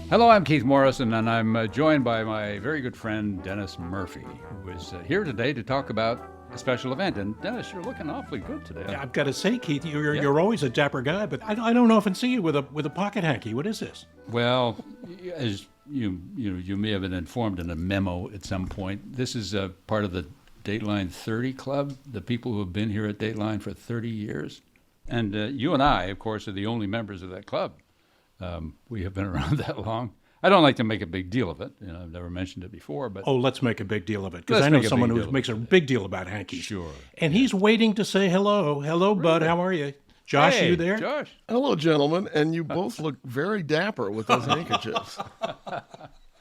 Hello, I'm Keith Morrison, and I'm joined by my very good friend, Dennis Murphy, who is here today to talk about a special event. And Dennis, you're looking awfully good today. Yeah, I've got to say, Keith, you're always a dapper guy, but I don't often see you with a pocket hanky. What is this? Well, as you may have been informed in a memo at some point, this is a part of the Dateline 30 Club, the people who have been here at Dateline for 30 years. And you and I, of course, are the only members of that club. We have been around that long. I don't like to make a big deal of it. I've never mentioned it before, but let's make a big deal of it, because I know someone who makes a big deal about hankies. Sure. And he's waiting to say hello. Hello, really? Bud. How are you? Josh, hey, you there? Josh. Hello, gentlemen. And you both look very dapper with those handkerchiefs.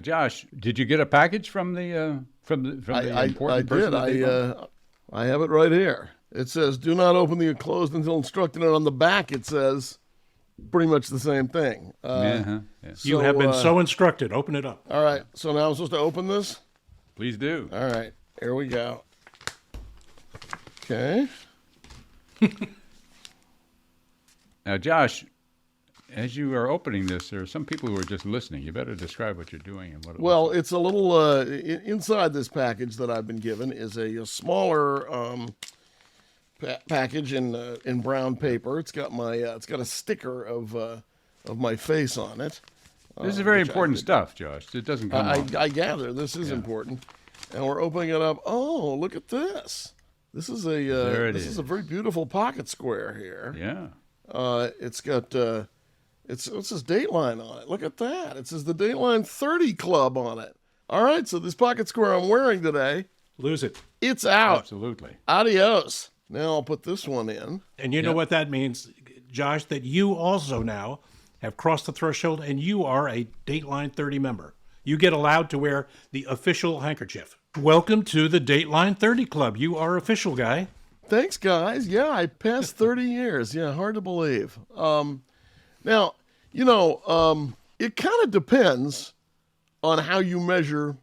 Josh, did you get a package from the important person? I did. I have it right here. It says, "Do not open the enclosed until instructed." And on the back, it says pretty much the same thing. Yeah. You have been so instructed. Open it up. All right. So now I'm supposed to open this? Please do. All right. Here we go. Okay. Now, Josh, as you are opening this, there are some people who are just listening. You better describe what you're doing and what it Well, looks like. it's a little inside this package that I've been given is a smaller package in brown paper. It's got my it's got a sticker of my face on it. This is very important stuff, Josh. It doesn't come off. I gather this is important, and we're opening it up. Oh, look at this! This is is a very beautiful pocket square here. Yeah. It's got it says Dateline on it. Look at that! It says the Dateline 30 Club on it. All right, so this pocket square I'm wearing today, Lose it. it's out. Absolutely. Adios. Now I'll put this one in. And you know what that means, Josh, that you also now have crossed the threshold and you are a Dateline 30 member. You get allowed to wear the official handkerchief. Welcome to the Dateline 30 Club. You are official, guy. Thanks, guys. Yeah, I passed 30 years. Yeah, hard to believe. Now, it kind of depends on how you measure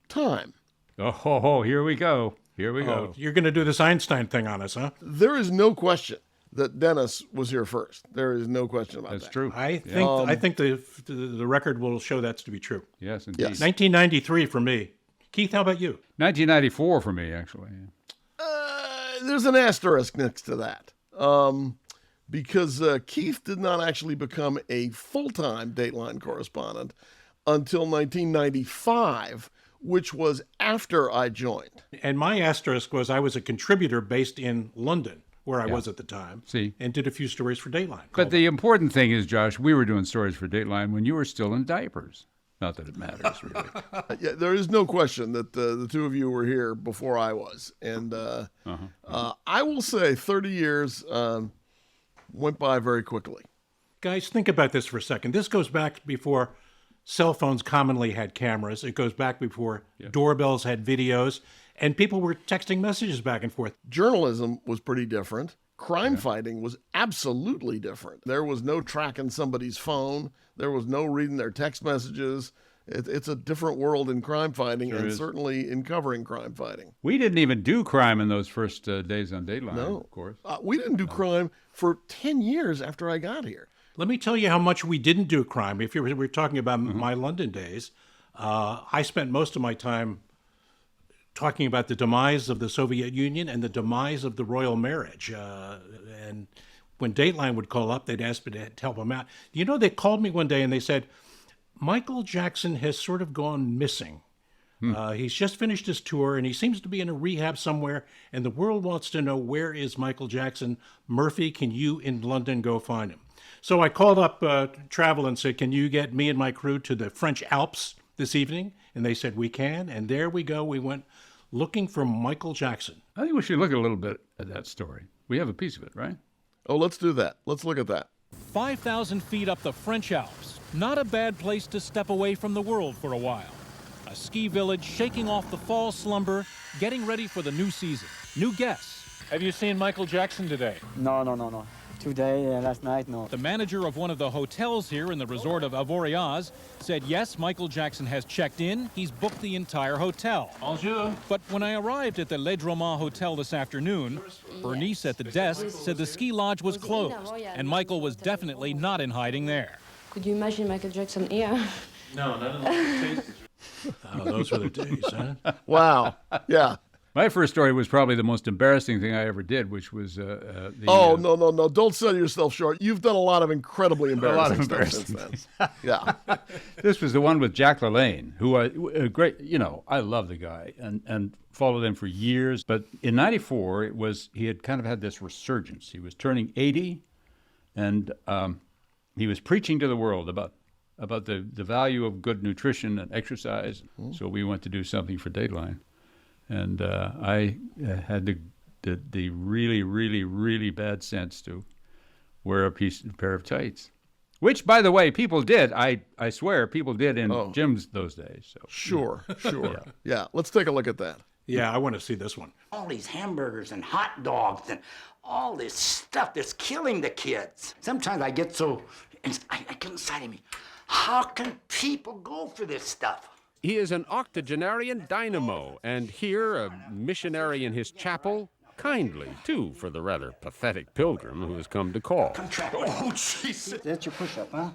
time. Oh, here we go. Here we go. You're going to do this Einstein thing on us, huh? There is no question that Dennis was here first. There is no question about that. That's true. I think the record will show that to be true. Yes, indeed. Yes. 1993 for me. Keith, how about you? 1994 for me, actually. There's an asterisk next to that. Because Keith did not actually become a full-time Dateline correspondent until 1995, which was after I joined. And my asterisk was I was a contributor based in London, where I was at the time, and did a few stories for Dateline. But the important thing is, Josh, we were doing stories for Dateline when you were still in diapers. Not that it matters, really. Yeah, there is no question that the two of you were here before I was. And I will say 30 years went by very quickly. Guys, think about this for a second. This goes back before cell phones commonly had cameras. It goes back before doorbells had videos, and people were texting messages back and forth. Journalism was pretty different. Crime fighting was absolutely different. There was no tracking somebody's phone. There was no reading their text messages. It's a different world in crime fighting, and certainly in covering crime fighting. We didn't even do crime in those first days on Dateline, of course. We didn't do crime for 10 years after I got here. Let me tell you how much we didn't do crime. If you were talking about my London days, I spent most of my time talking about the demise of the Soviet Union and the demise of the royal marriage. And when Dateline would call up, they'd ask me to help them out. You know, they called me one day and they said, Michael Jackson has sort of gone missing. He's just finished his tour and he seems to be in a rehab somewhere, and the world wants to know, where is Michael Jackson? Murphy, can you in London go find him? So I called up Travel and said, can you get me and my crew to the French Alps this evening? And they said, we can. And there we go. We went looking for Michael Jackson. I think we should look a little bit at that story. We have a piece of it, right? Oh, let's do that. Let's look at that. 5,000 feet up the French Alps. Not a bad place to step away from the world for a while. A ski village shaking off the fall slumber, getting ready for the new season. New guests. Have you seen Michael Jackson today? No. Today, last night, no. The manager of one of the hotels here in the resort of Avoriaz said yes, Michael Jackson has checked in. He's booked the entire hotel. Bonjour. But when I arrived at the Le Dromont Hotel this afternoon, Bernice at the desk said the ski lodge was closed, and Michael was definitely not in hiding there. Could you imagine Michael Jackson here? No, none of those. Oh, those were the days, huh? Wow. Yeah. My first story was probably the most embarrassing thing I ever did, which was the. No. Don't sell yourself short. You've done a lot of incredibly embarrassing stuff embarrassing since then. Yeah. This was the one with Jack LaLanne, who a great, I love the guy and followed him for years. But in '94, he had kind of had this resurgence. He was turning 80, and he was preaching to the world about the value of good nutrition and exercise. So we went to do something for Dateline. And I had the really, really, really bad sense to wear a pair of tights, which, by the way, people did. I swear, people did in gyms those days. So Sure. Yeah. Let's take a look at that. Yeah, I want to see this one. All these hamburgers and hot dogs and all this stuff that's killing the kids. Sometimes I get I get inside of me. How can people go for this stuff? He is an octogenarian dynamo, and here, a missionary in his chapel, kindly, too, for the rather pathetic pilgrim who has come to call. Oh, Jesus. That's your push-up, huh?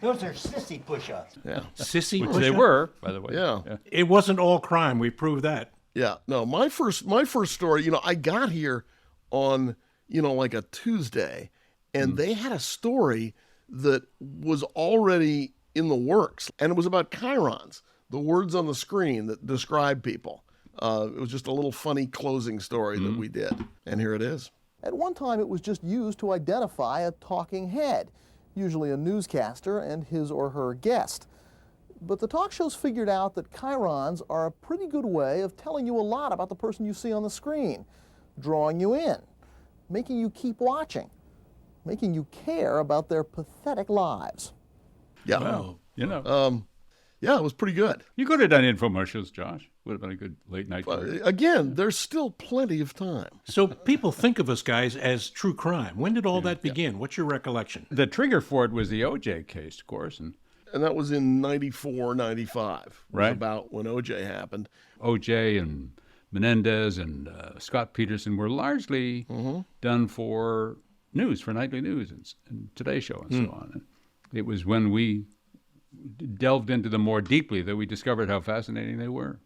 Those are sissy push-ups. Yeah. Sissy which push-up? they were, by the way. Yeah. It wasn't all crime. We proved that. Yeah. No, my first story, I got here on, like a Tuesday, and they had a story that was already in the works, and it was about chyrons, the words on the screen that describe people. It was just a little funny closing story that we did, and here it is. At one time, it was just used to identify a talking head, usually a newscaster and his or her guest. But the talk shows figured out that chyrons are a pretty good way of telling you a lot about the person you see on the screen, drawing you in, making you keep watching, making you care about their pathetic lives. Yeah. Well, Yeah, it was pretty good. you could have done infomercials, Josh. Would have been a good late night career. Again, there's still plenty of time. So people think of us, guys, as true crime. When did all that begin? What's your recollection? The trigger for it was the O.J. case, of course, and And that was in 94, 95. Right. About when OJ happened. O.J. and Menendez and Scott Peterson were largely done for news, for nightly news and Today Show and so on. And it was when we delved into them more deeply that we discovered how fascinating they were.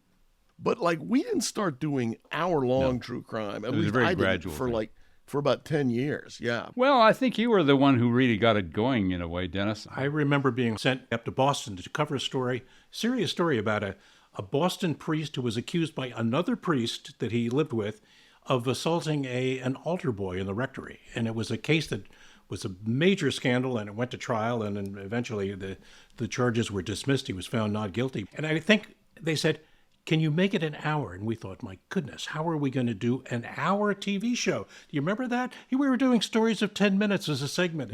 But we didn't start doing hour-long true crime. At It was a least very I didn't gradual for thing. for about 10 years. Yeah. Well, I think you were the one who really got it going in a way, Dennis. I remember being sent up to Boston to cover a serious story about a Boston priest who was accused by another priest that he lived with of assaulting an altar boy in the rectory. And it was a case that was a major scandal, and it went to trial, and then eventually the charges were dismissed. He was found not guilty. And I think they said, can you make it an hour? And we thought, my goodness, how are we going to do an hour TV show? Do you remember that? We were doing stories of 10 minutes as a segment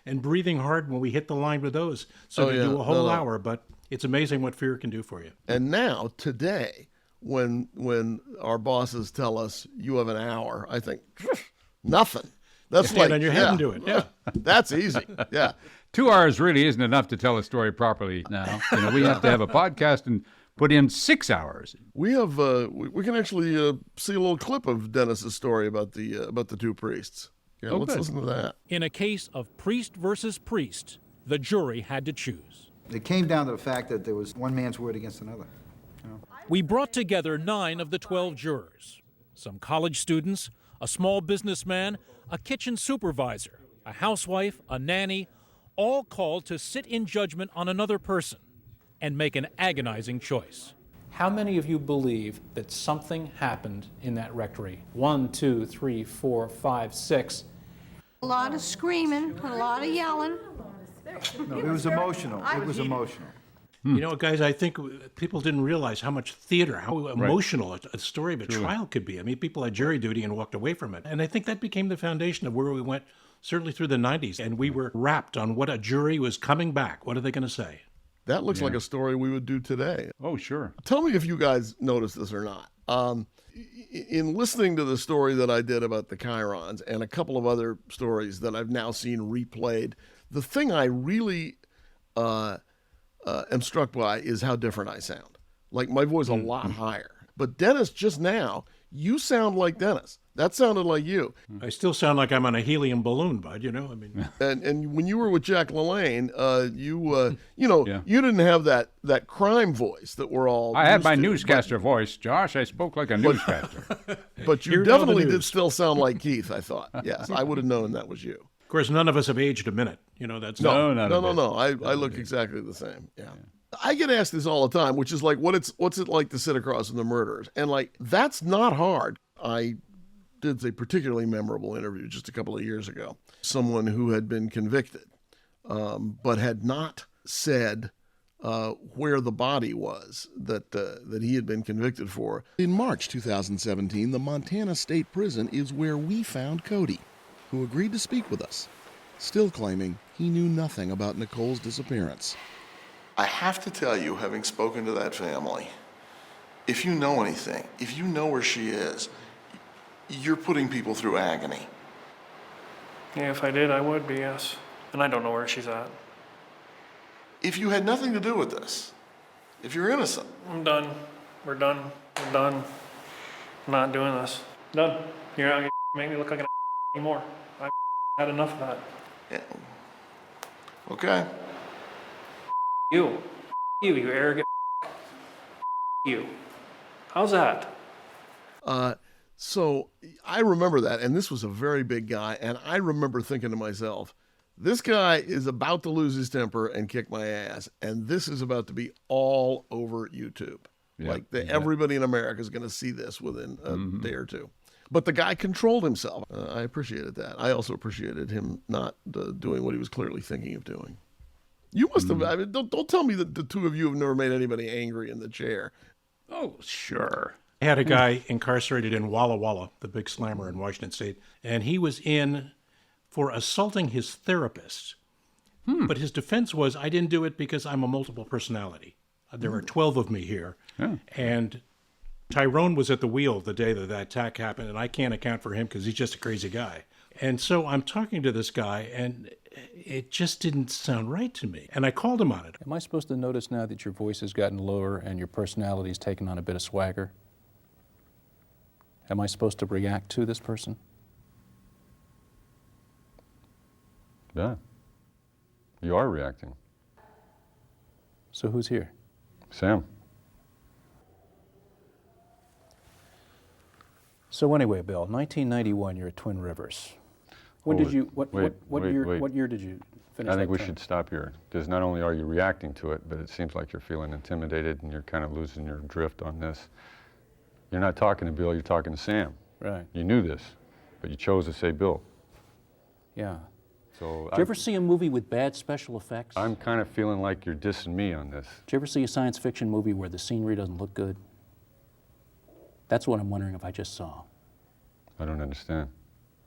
and breathing hard when we hit the line with those. So to do a whole hour, but it's amazing what fear can do for you. And now, today, when our bosses tell us you have an hour, I think, nothing. That's Stand on your head and do it. Yeah. That's easy. Yeah. 2 hours really isn't enough to tell a story properly now. We have to have a podcast and put in 6 hours. We have we can actually see a little clip of Dennis's story about the two priests. Yeah, let's listen to that. In a case of priest versus priest, the jury had to choose. It came down to the fact that there was one man's word against another. We brought together 9 of the 12 jurors, some college students, a small businessman, a kitchen supervisor, a housewife, a nanny, all called to sit in judgment on another person and make an agonizing choice. How many of you believe that something happened in that rectory? 1, 2, 3, 4, 5, 6. A lot of screaming, a lot of yelling. No, it was emotional. It was emotional. You know, guys, I think people didn't realize how much theater, how emotional a story of a trial could be. I mean, people had jury duty and walked away from it. And I think that became the foundation of where we went, certainly through the 90s. And we were wrapped on what a jury was coming back. What are they going to say? That looks like a story we would do today. Oh, sure. Tell me if you guys noticed this or not. In listening to the story that I did about the chyrons and a couple of other stories that I've now seen replayed, the thing I really am struck by is how different I sound. Like my voice a lot higher. But Dennis just now You sound like Dennis. That sounded like you. I still sound like I'm on a helium balloon, bud, you know? I mean, And when you were with Jack LaLanne, you didn't have that crime voice that we're all I had used my to, newscaster voice, Josh. I spoke like a newscaster. But you Here's all the definitely did news. still sound like Keith, I thought. Yes, I would have known that was you. of course, none of us have aged a minute. You know, that's No, not a bit. No. I look exactly the same. Yeah. I get asked this all the time, which is like, what's it like to sit across from the murderers? And like, that's not hard. I did a particularly memorable interview just a couple of years ago. Someone who had been convicted, but had not said where the body was that he had been convicted for. In March 2017, the Montana State Prison is where we found Cody, who agreed to speak with us, still claiming he knew nothing about Nicole's disappearance. I have to tell you, having spoken to that family, if you know anything, if you know where she is, you're putting people through agony. Yeah, if I did, I would be, yes. And I don't know where she's at. If you had nothing to do with this, if you're innocent. I'm done. We're done. We're done. I'm not doing this. Done. You're not gonna make me look like an anymore. I've had enough of that. Yeah. Okay. You, you arrogant you. How's that? So I remember that, and this was a very big guy, and I remember thinking to myself, this guy is about to lose his temper and kick my ass, and this is about to be all over YouTube. Everybody in America is going to see this within a day or two. But the guy controlled himself. I appreciated that. I also appreciated him not doing what he was clearly thinking of doing. You must have. I mean, don't tell me that the two of you have never made anybody angry in the chair. Oh, sure. I had a guy incarcerated in Walla Walla, the big slammer in Washington State, and he was in for assaulting his therapist. But his defense was, I didn't do it because I'm a multiple personality. There are 12 of me here. And Tyrone was at the wheel the day that attack happened, and I can't account for him because he's just a crazy guy. And so I'm talking to this guy, and it just didn't sound right to me. And I called him on it. Am I supposed to notice now that your voice has gotten lower and your personality's taken on a bit of swagger? Am I supposed to react to this person? Yeah. You are reacting. So who's here? Sam. So anyway, Bill, 1991, you're at Twin Rivers. When did you, what year did you finish I think that we term? should stop here, because not only are you reacting to it, but it seems like you're feeling intimidated and you're kind of losing your drift on this. You're not talking to Bill, you're talking to Sam. Right. You knew this, but you chose to say Bill. Yeah. So Did you ever see a movie with bad special effects? I'm kind of feeling like you're dissing me on this. Did you ever see a science fiction movie where the scenery doesn't look good? That's what I'm wondering if I just saw. I don't understand.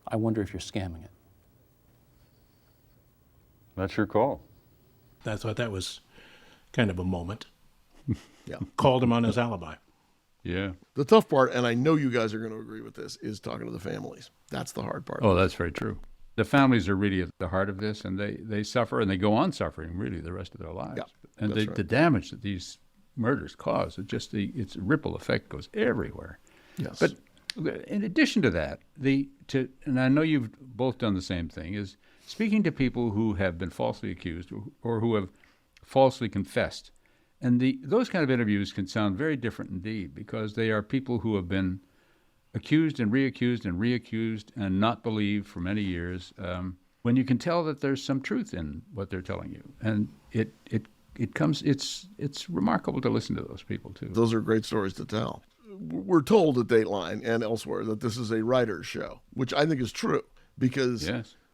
I wonder if you're scamming it. That's your call. I thought that was kind of a moment. Yeah. Called him on his alibi. Yeah. The tough part, and I know you guys are going to agree with this, is talking to the families. That's the hard part. Oh, that's very true. The families are really at the heart of this, and they suffer, and they go on suffering really the rest of their lives. Yeah, and that's right. the damage that these murders cause, its ripple effect goes everywhere. Yes. But in addition to that, and I know you've both done the same thing, is speaking to people who have been falsely accused or who have falsely confessed. And those kind of interviews can sound very different indeed, because they are people who have been accused and reaccused and not believed for many years, when you can tell that there's some truth in what they're telling you. And it's remarkable to listen to those people too. Those are great stories to tell. We're told at Dateline and elsewhere that this is a writer's show, which I think is true, because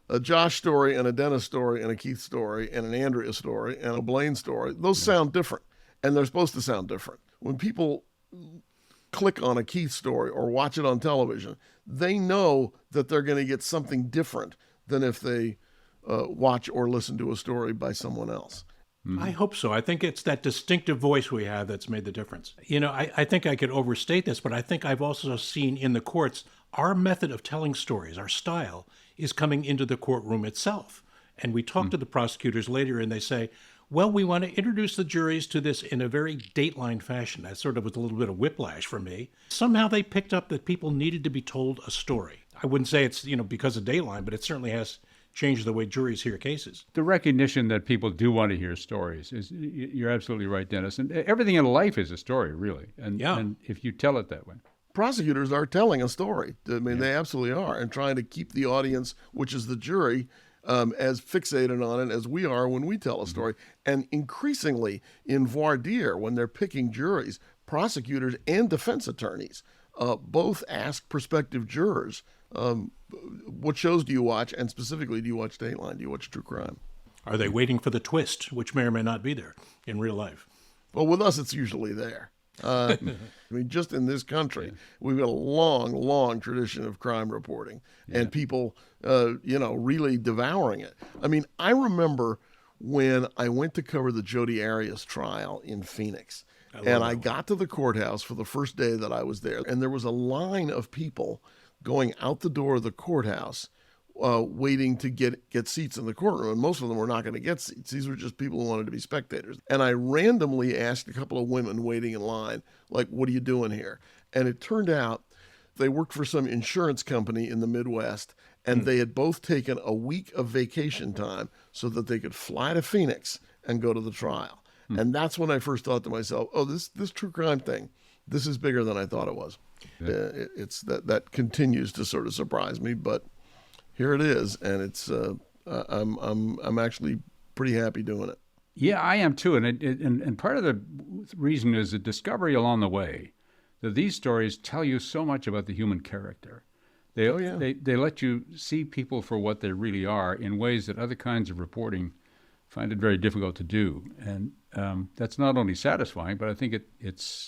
a Josh story and a Dennis story and a Keith story and an Andrea story and a Blaine story, those sound different, and they're supposed to sound different. When people click on a Keith story or watch it on television, they know that they're going to get something different than if they watch or listen to a story by someone else. I hope so. I think it's that distinctive voice we have that's made the difference. You know, I think I could overstate this, but I think I've also seen in the courts, our method of telling stories, our style, is coming into the courtroom itself. And we talk to the prosecutors later and they say, well, we want to introduce the juries to this in a very Dateline fashion. That sort of was a little bit of whiplash for me. Somehow they picked up that people needed to be told a story. I wouldn't say it's, because of Dateline, but it certainly has changed the way juries hear cases. The recognition that people do want to hear stories is, you're absolutely right, Dennis. And everything in life is a story, really. And if you tell it that way. Prosecutors are telling a story. I mean, they absolutely are, and trying to keep the audience, which is the jury, as fixated on it as we are when we tell a story. And increasingly in voir dire, when they're picking juries, prosecutors and defense attorneys both ask prospective jurors, what shows do you watch? And specifically, do you watch Dateline? Do you watch true crime? Are they waiting for the twist, which may or may not be there in real life? Well, with us, it's usually there. I mean, just in this country, we've got a long, long tradition of crime reporting and people, really devouring it. I mean, I remember when I went to cover the Jodi Arias trial in Phoenix, and I got to the courthouse for the first day that I was there, and there was a line of people going out the door of the courthouse waiting to get seats in the courtroom, and most of them were not going to get seats. These were just people who wanted to be spectators. And I randomly asked a couple of women waiting in line, like, what are you doing here? And it turned out they worked for some insurance company in the Midwest, and they had both taken a week of vacation time so that they could fly to Phoenix and go to the trial. And that's when I first thought to myself, oh, this true crime thing, this is bigger than I thought it was. It's that continues to sort of surprise me, but here it is, and it's I'm actually pretty happy doing it. Yeah, I am too, and part of the reason is the discovery along the way that these stories tell you so much about the human character. They let you see people for what they really are in ways that other kinds of reporting find it very difficult to do, and that's not only satisfying, but I think it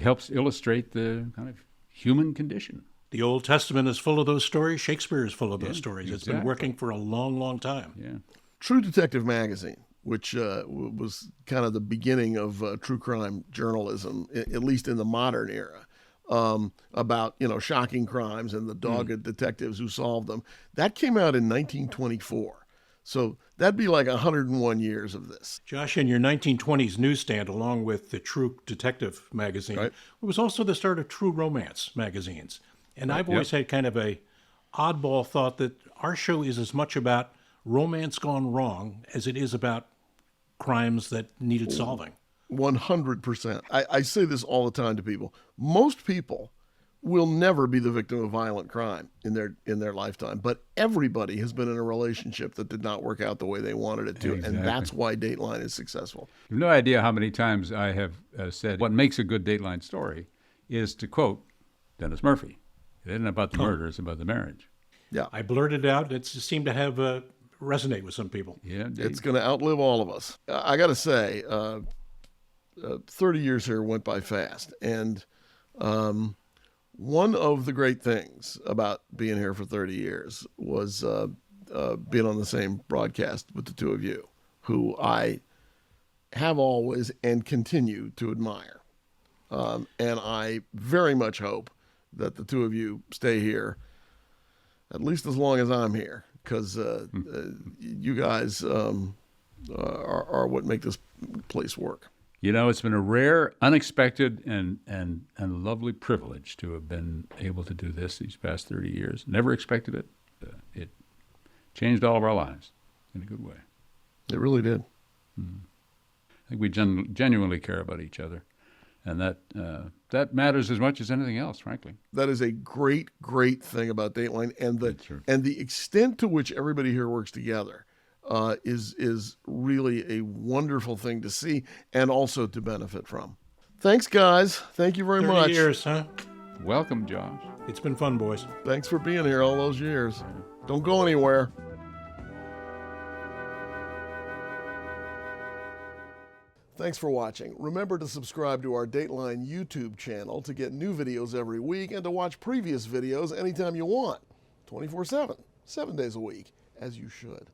helps illustrate the kind of human condition. The Old Testament is full of those stories. Shakespeare is full of those stories. It's been working for a long, long time. Yeah. True Detective magazine, which was kind of the beginning of true crime journalism, at least in the modern era, about shocking crimes and the dogged detectives who solved them. That came out in 1924. So that'd be like 101 years of this. Josh, in your 1920s newsstand, along with the True Detective magazine, it was also the start of True Romance magazines. And I've always had kind of a oddball thought that our show is as much about romance gone wrong as it is about crimes that needed solving. 100%. I say this all the time to people. Most people will never be the victim of violent crime in their lifetime, but everybody has been in a relationship that did not work out the way they wanted it to, and that's why Dateline is successful. You have no idea how many times I have said what makes a good Dateline story is to quote Dennis Murphy. It isn't about the murder, it's about the marriage. Yeah. I blurted out. It seemed to have resonate with some people. Yeah, it's going to outlive all of us. I got to say, 30 years here went by fast, and one of the great things about being here for 30 years was being on the same broadcast with the two of you, who I have always and continue to admire. And I very much hope that the two of you stay here at least as long as I'm here, because you guys are what make this place work. It's been a rare, unexpected, and lovely privilege to have been able to do this these past 30 years. Never expected it. It changed all of our lives in a good way. It really did. I think we genuinely care about each other, and that matters as much as anything else, frankly. That is a great, great thing about Dateline, and the extent to which everybody here works together is really a wonderful thing to see and also to benefit from. Thanks, guys. Thank you very much. 30 years, huh? Welcome, Josh. It's been fun, boys. Thanks for being here all those years. Don't go anywhere. Thanks for watching. Remember to subscribe to our Dateline YouTube channel to get new videos every week and to watch previous videos anytime you want, 24/7, 7 days a week, as you should.